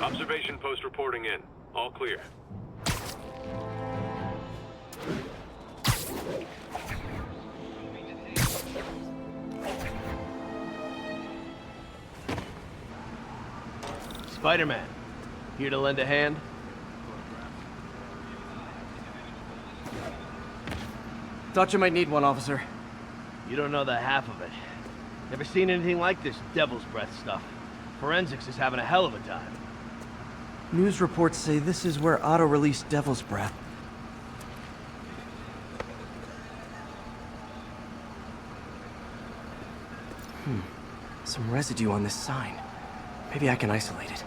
Observation post reporting in. All clear. Spider-Man, here to lend a hand? Thought you might need one, officer. You don't know the half of it. Never seen anything like this devil's breath stuff. Forensics is having a hell of a time. News reports say this is where Otto released Devil's Breath. Some residue on this sign. Maybe I can isolate it.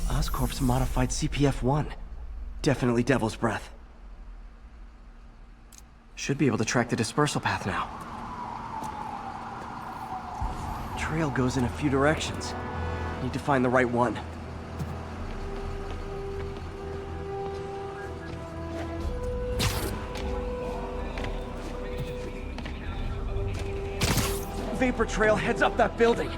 Oscorp's modified CPF-1. Definitely Devil's Breath. Should be able to track the dispersal path now. Trail goes in a few directions. Need to find the right one. Vapor trail heads up that building.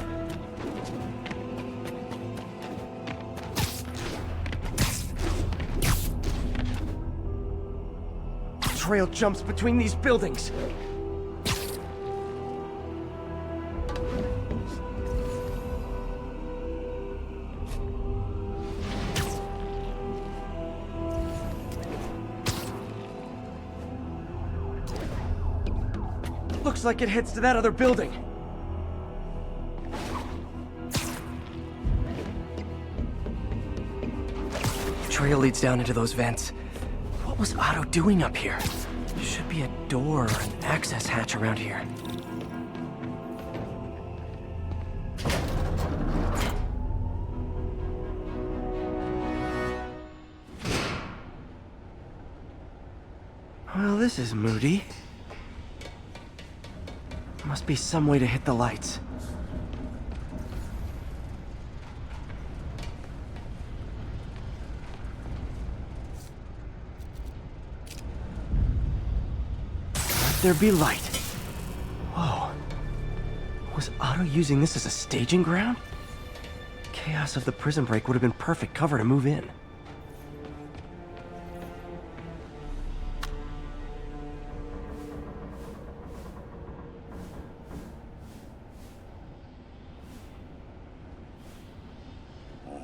Trail jumps between these buildings. Looks like it heads to that other building. Trail leads down into those vents. What was Otto doing up here? Should be a door or an access hatch around here. Well, this is moody. Must be some way to hit the lights. There be light. Whoa. Was Otto using this as a staging ground? Chaos of the prison break would have been perfect cover to move in.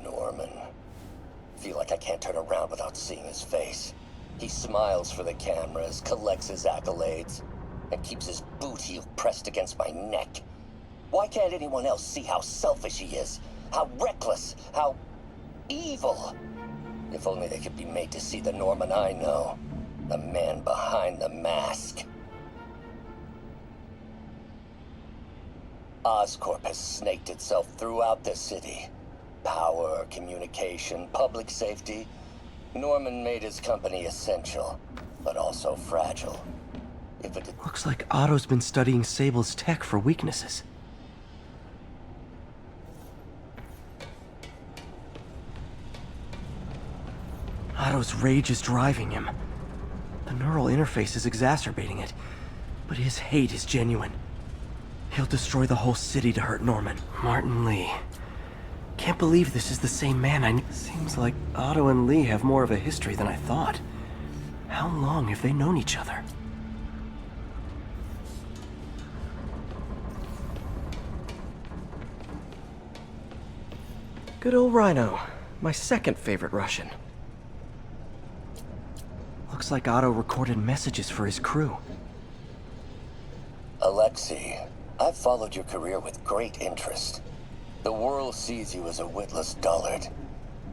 Norman. Feel like I can't turn around without seeing his face. He smiles for the cameras, collects his accolades, and keeps his boot heel pressed against my neck. Why can't anyone else see how selfish he is? How reckless? How evil? If only they could be made to see the Norman I know. The man behind the mask. Oscorp has snaked itself throughout the city. Power, communication, public safety. Norman made his company essential, but also fragile. If it Looks like Otto's been studying Sable's tech for weaknesses. Otto's rage is driving him. The neural interface is exacerbating it, but his hate is genuine. He'll destroy the whole city to hurt Norman. Martin Lee. Can't believe this is the same man I knew. Seems like Otto and Lee have more of a history than I thought. How long have they known each other? Good old Rhino. My second favorite Russian. Looks like Otto recorded messages for his crew. Alexei, I've followed your career with great interest. The world sees you as a witless dullard.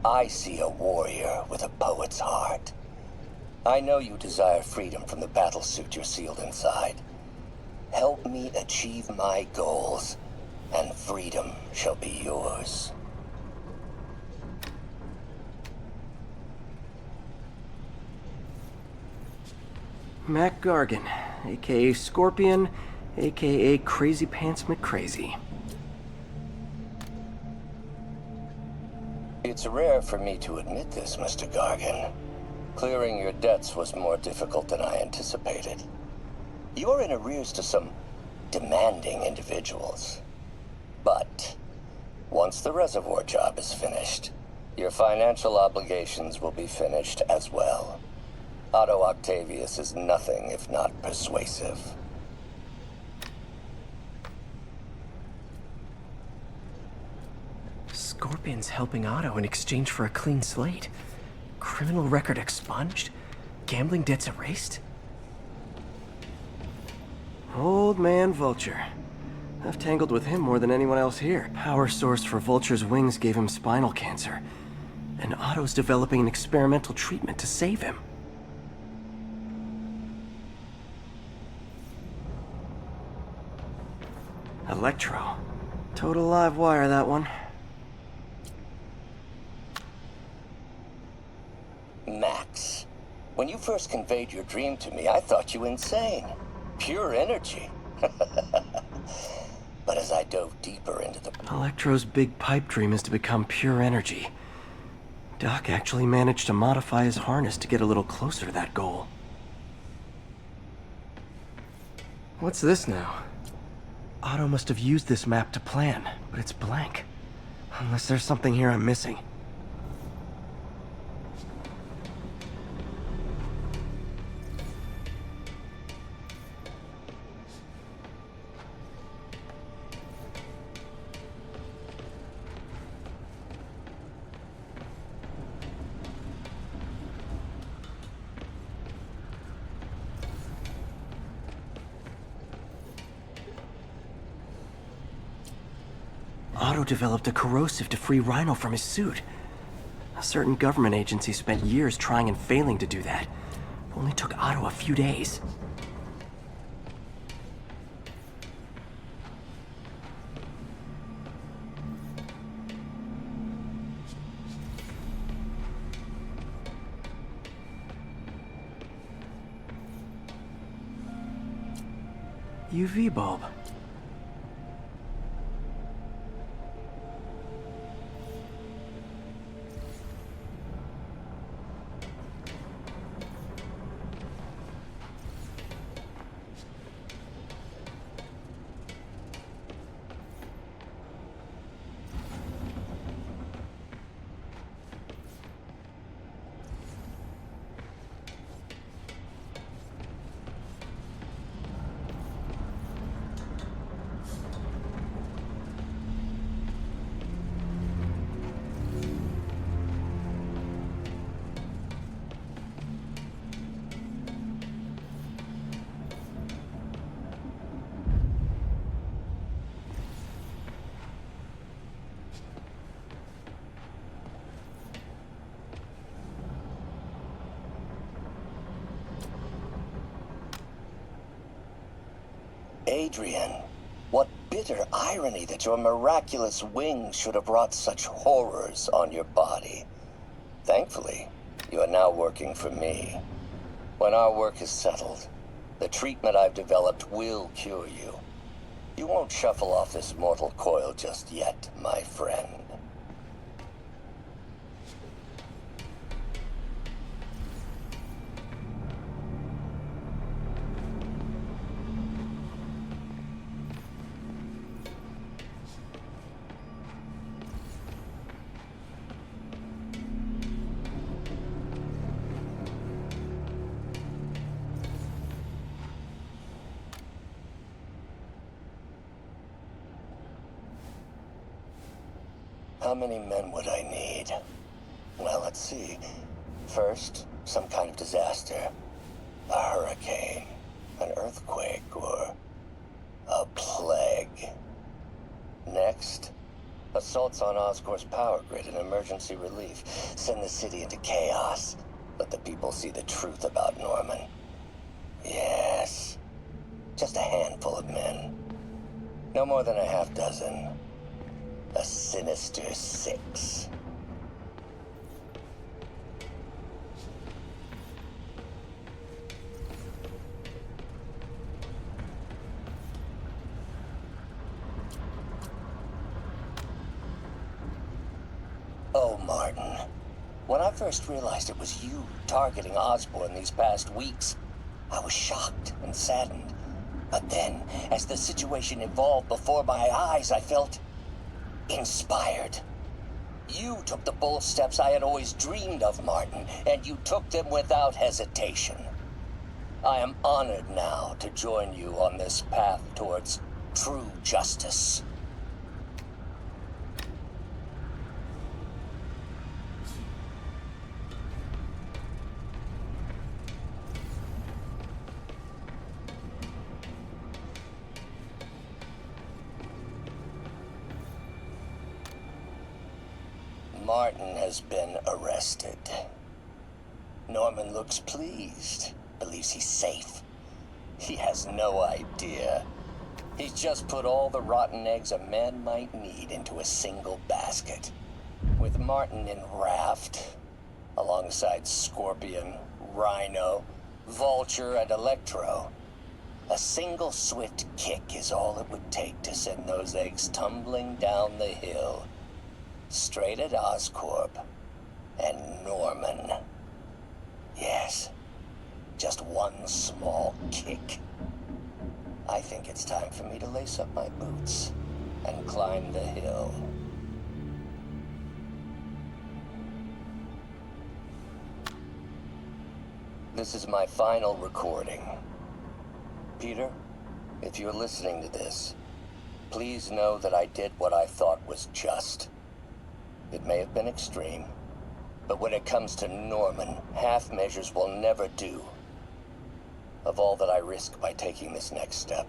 I see a warrior with a poet's heart. I know you desire freedom from the battlesuit you're sealed inside. Help me achieve my goals, and freedom shall be yours. Mac Gargan, aka Scorpion, aka Crazy Pants McCrazy. It's rare for me to admit this, Mr. Gargan. Clearing your debts was more difficult than I anticipated. You're in arrears to some demanding individuals. But once the reservoir job is finished, your financial obligations will be finished as well. Otto Octavius is nothing if not persuasive. Scorpion's helping Otto in exchange for a clean slate. Criminal record expunged? Gambling debts erased? Old man Vulture. I've tangled with him more than anyone else here. Power source for Vulture's wings gave him spinal cancer. And Otto's developing an experimental treatment to save him. ELECTRO. Total live wire, that one. Max, when you first conveyed your dream to me, I thought you insane. Pure energy. But as I dove deeper into the... ELECTRO's big pipe dream is to become pure energy. Doc actually managed to modify his harness to get a little closer to that goal. What's this now? Otto must have used this map to plan, but it's blank. Unless there's something here I'm missing. Otto developed a corrosive to free Rhino from his suit. A certain government agency spent years trying and failing to do that. It only took Otto a few days. UV bulb. Adrian, what bitter irony that your miraculous wings should have wrought such horrors on your body. Thankfully, you are now working for me. When our work is settled, the treatment I've developed will cure you. You won't shuffle off this mortal coil just yet, my friend. How many men would I need? Well, let's see. First, some kind of disaster. A hurricane, an earthquake, or a plague. Next, assaults on Oscorp's power grid and emergency relief. Send the city into chaos. Let the people see the truth about Norman. Yes. Just a handful of men. No more than a half dozen. A sinister 6. Oh, Martin. When I first realized it was you targeting Osborn these past weeks, I was shocked and saddened. But then, as the situation evolved before my eyes, I felt inspired. You took the bold steps I had always dreamed of, Martin, and you took them without hesitation. I am honored now to join you on this path towards true justice. Martin has been arrested. Norman looks pleased, believes he's safe. He has no idea. He's just put all the rotten eggs a man might need into a single basket. With Martin in raft, alongside Scorpion, Rhino, Vulture, and Electro, a single swift kick is all it would take to send those eggs tumbling down the hill. Straight at Oscorp and Norman. Yes, just one small kick. I think it's time for me to lace up my boots and climb the hill. This is my final recording. Peter, if you're listening to this, please know that I did what I thought was just. It may have been extreme, but when it comes to Norman, half measures will never do. Of all that I risk by taking this next step,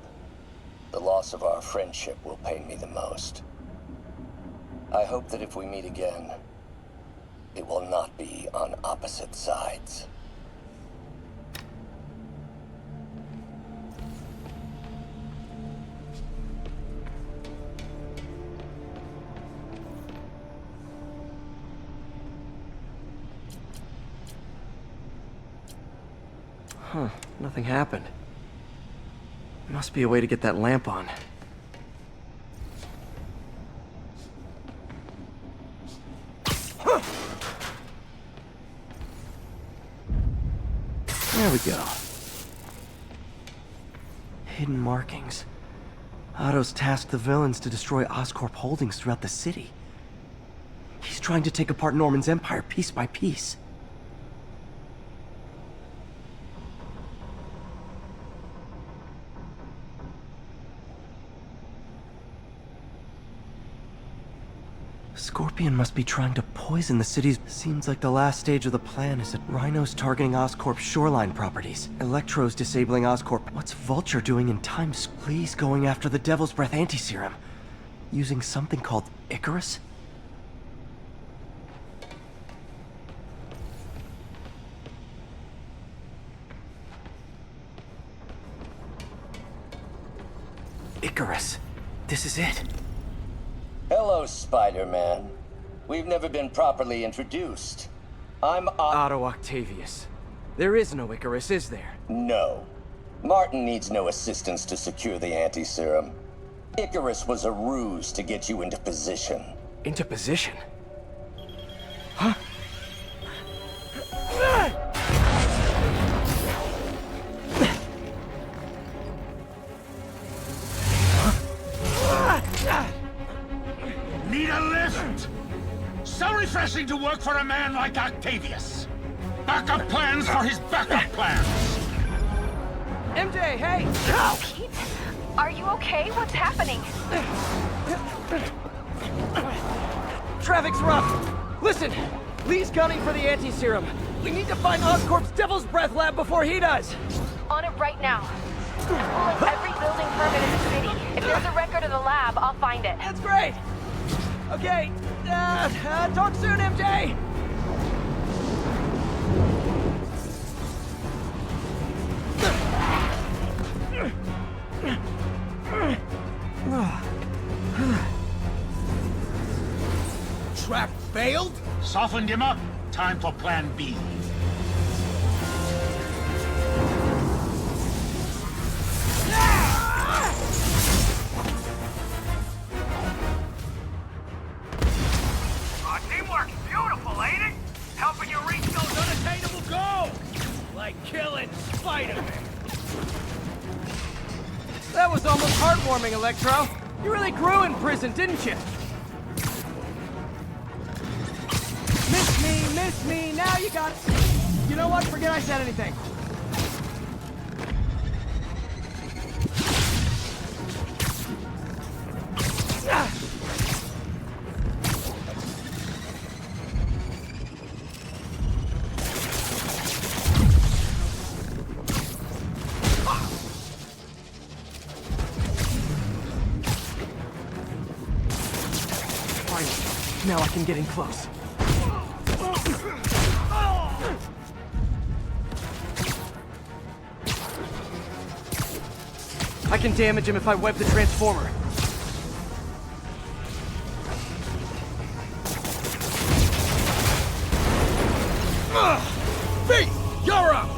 the loss of our friendship will pain me the most. I hope that if we meet again, it will not be on opposite sides. Huh, nothing happened. Must be a way to get that lamp on. There we go. Hidden markings. Otto's tasked the villains to destroy Oscorp holdings throughout the city. He's trying to take apart Norman's empire piece by piece. Scorpion must be trying to poison the city's... Seems like the last stage of the plan is that Rhino's targeting Oscorp's shoreline properties. Electro's disabling Oscorp. What's Vulture doing in Times? Please going after the Devil's Breath anti-serum. Using something called Icarus? Icarus. This is it. Hello, Spider-Man. We've never been properly introduced. I'm Otto Octavius. There is no Icarus, is there? No. Martin needs no assistance to secure the anti-serum. Icarus was a ruse to get you into position. Into position? Huh? Need a lift? So refreshing to work for a man like Octavius. Backup plans for his backup plans. MJ, hey! Pete, are you okay? What's happening? traffic's rough. Listen, Lee's gunning for the anti-serum. We need to find Oscorp's Devil's Breath lab before he does. On it right now. I'm pulling every building permit in the city. If there's a record of the lab, I'll find it. That's great. Okay, talk soon, MJ. Trap failed? Softened him up. Time for plan B. Teamwork's beautiful, ain't it? Helping you reach those unattainable goals! Like killing Spider-Man. That was almost heartwarming, Electro. You really grew in prison, didn't you? Miss me, now you got it. You know what? Forget I said anything. Finally, now I can get in close. I can damage him if I web the transformer. Pete, you're up!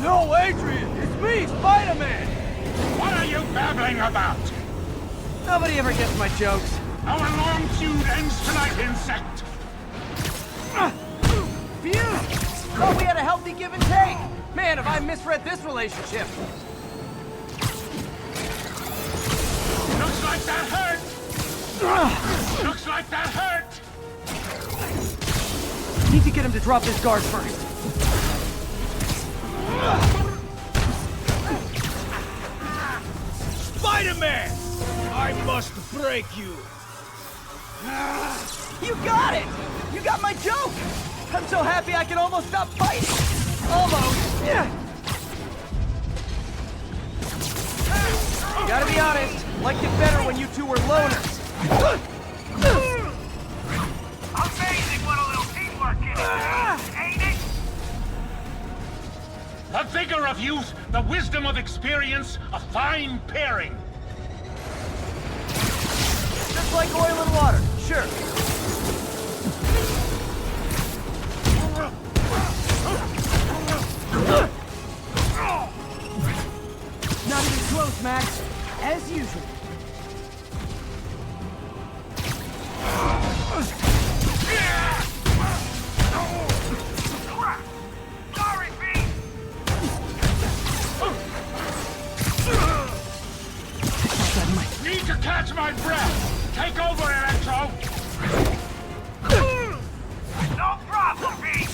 No, Adrian! It's me, Spider-Man! What are you babbling about? Nobody ever gets my jokes. Our long feud ends tonight, insect. Phew! Thought we had a healthy give and take. Man, have I misread this relationship. Looks like that hurt! Looks like that hurt! Need to get him to drop his guard first. Spider-Man! I must break you. You got it! You got my joke! I'm so happy I can almost stop fighting! Almost! Yeah. Gotta be honest, liked it better when you two were loners. Amazing what a little teamwork is, ain't it? The vigor of youth, the wisdom of experience, a fine pairing. Just like oil and water, sure. Not even close, Max. As usual. Sorry, Pete! Need to catch my breath. Take over, Electro. No problem, Pete!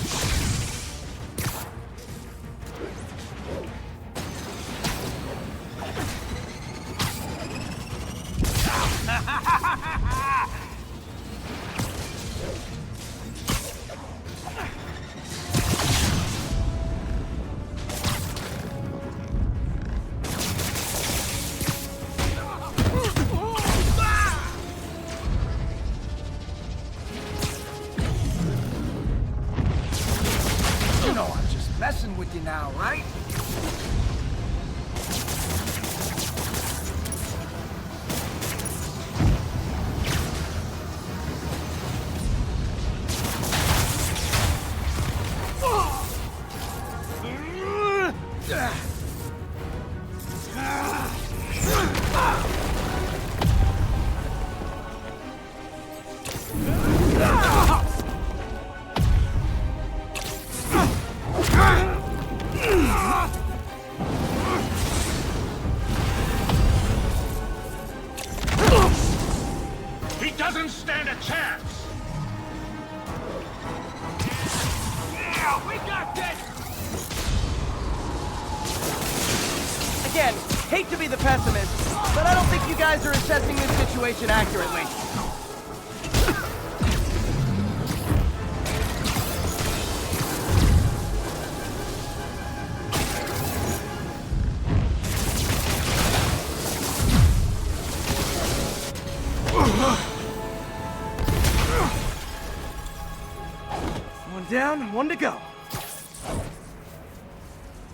You know I'm just messing with you now, right? He doesn't stand a chance. Yeah, we got this! Again, hate to be the pessimist, but I don't think you guys are assessing this situation accurately. down, one to go.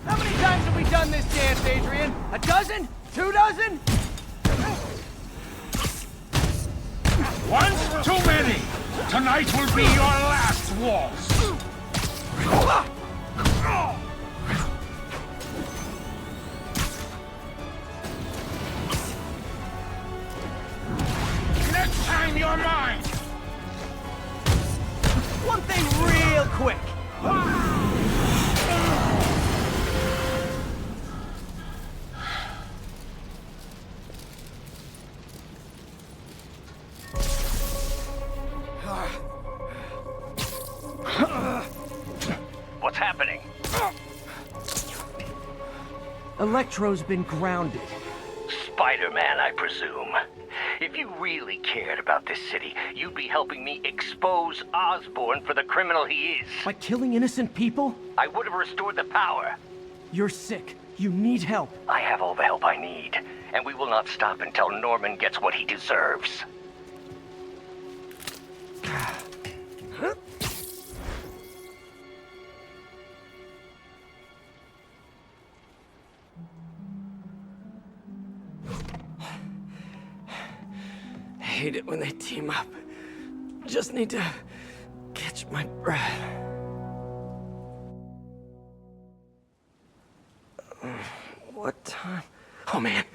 How many times have we done this dance, Adrian? A dozen? 2 dozen? Once too many! Tonight will be your last waltz! Next time you're mine! One thing real quick. What's happening? Electro's been grounded. Spider-Man, I presume. If you really cared about this city, you'd be helping me expose Osborn for the criminal he is. By killing innocent people? I would have restored the power. You're sick. You need help. I have all the help I need, and we will not stop until Norman gets what he deserves. I hate it when they team up. Just need to catch my breath. What time? Oh man,